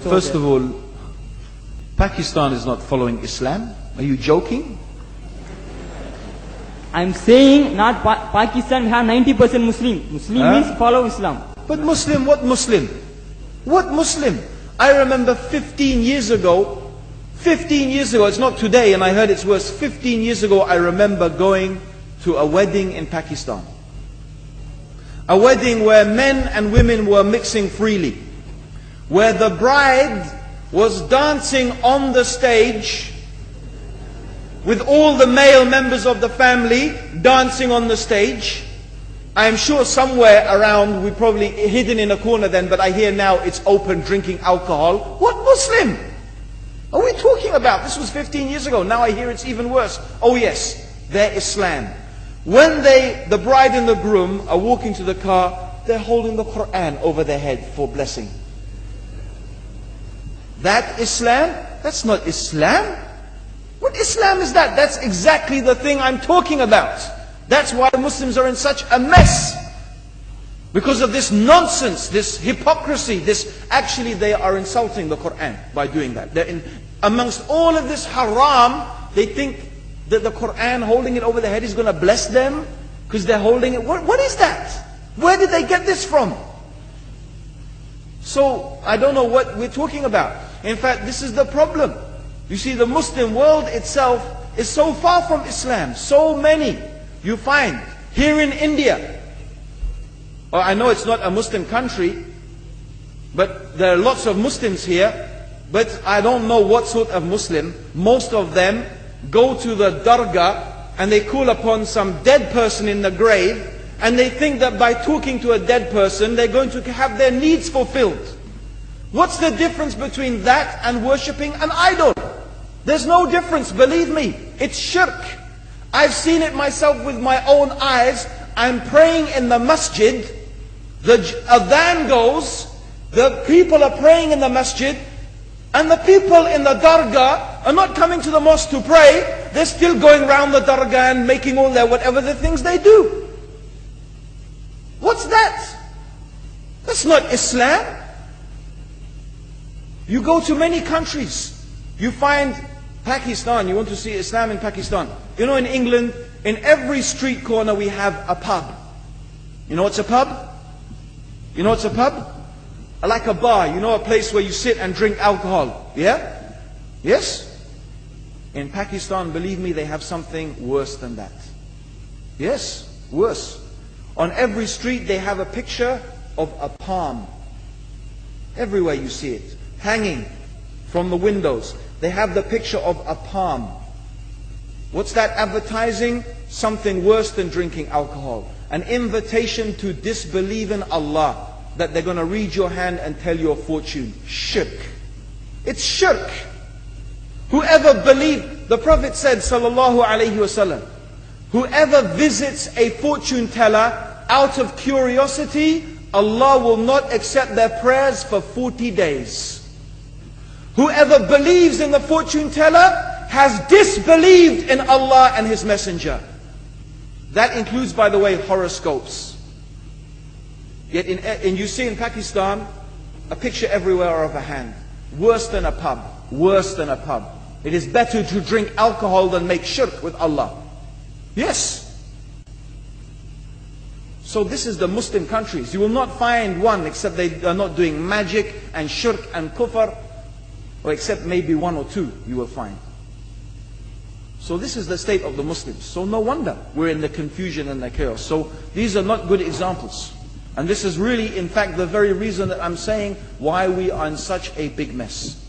First of all, Pakistan is not following Islam. Are you joking? I'm saying not Pakistan, we have 90% Muslim. Muslim means follow Islam. But Muslim, what Muslim? What Muslim? I remember 15 years ago, it's not today and I heard it's worse. 15 years ago I remember going to a wedding in Pakistan. A wedding where men and women were mixing freely. Where the bride was dancing on the stage with all the male members of the family dancing on the stage. I am sure somewhere around, we probably hidden in a corner then, but I hear now it's open drinking alcohol. What Muslim are we talking about? This was 15 years ago. Now I hear it's even worse. Oh yes, they're Islam. When the bride and the groom are walking to the car, they're holding the Quran over their head for blessing. That Islam? That's not Islam. What Islam is that? That's exactly the thing I'm talking about. That's why Muslims are in such a mess. Because of this nonsense, this hypocrisy, actually they are insulting the Quran by doing that. Amongst all of this haram, they think that the Quran, holding it over their head, is going to bless them because they're holding it. What is that? Where did they get this from? So, I don't know what we're talking about. In fact, this is the problem. You see, the Muslim world itself is so far from Islam. So many you find here in India. Well, I know it's not a Muslim country, but there are lots of Muslims here. But I don't know what sort of Muslim. Most of them go to the dargah and they call upon some dead person in the grave, and they think that by talking to a dead person they're going to have their needs fulfilled. What's the difference between that and worshipping an idol? There's no difference, believe me. It's shirk. I've seen it myself with my own eyes. I'm praying in the masjid, the adhan goes, the people are praying in the masjid, and the people in the dargah are not coming to the mosque to pray. They're still going around the dargah and making all their whatever the things they do. What's that? That's not Islam. You go to many countries, you find Pakistan, you want to see Islam in Pakistan. You know, in England, in every street corner we have a pub. You know what's a pub? You know what's a pub? Like a bar, you know, a place where you sit and drink alcohol. Yeah? Yes? In Pakistan, believe me, they have something worse than that. Yes, worse. On every street they have a picture of a palm. Everywhere you see it, hanging from the windows. They have the picture of a palm. What's that advertising? Something worse than drinking alcohol. An invitation to disbelieve in Allah. That they're going to read your hand and tell your fortune. Shirk. It's shirk. Whoever believed, the Prophet said, sallallahu alaihi wasallam, whoever visits a fortune teller out of curiosity, Allah will not accept their prayers for 40 days. Whoever believes in the fortune teller has disbelieved in Allah and His Messenger. That includes, by the way, horoscopes. Yet and you see in Pakistan a picture everywhere of a hand. Worse than a pub. Worse than a pub. It is better to drink alcohol than make shirk with Allah. Yes. So this is the Muslim countries. You will not find one except they are not doing magic and shirk and kufr, or except maybe one or two you will find. So this is the state of the Muslims. So no wonder we're in the confusion and the chaos. So these are not good examples. And this is really, in fact, the very reason that I'm saying why we are in such a big mess.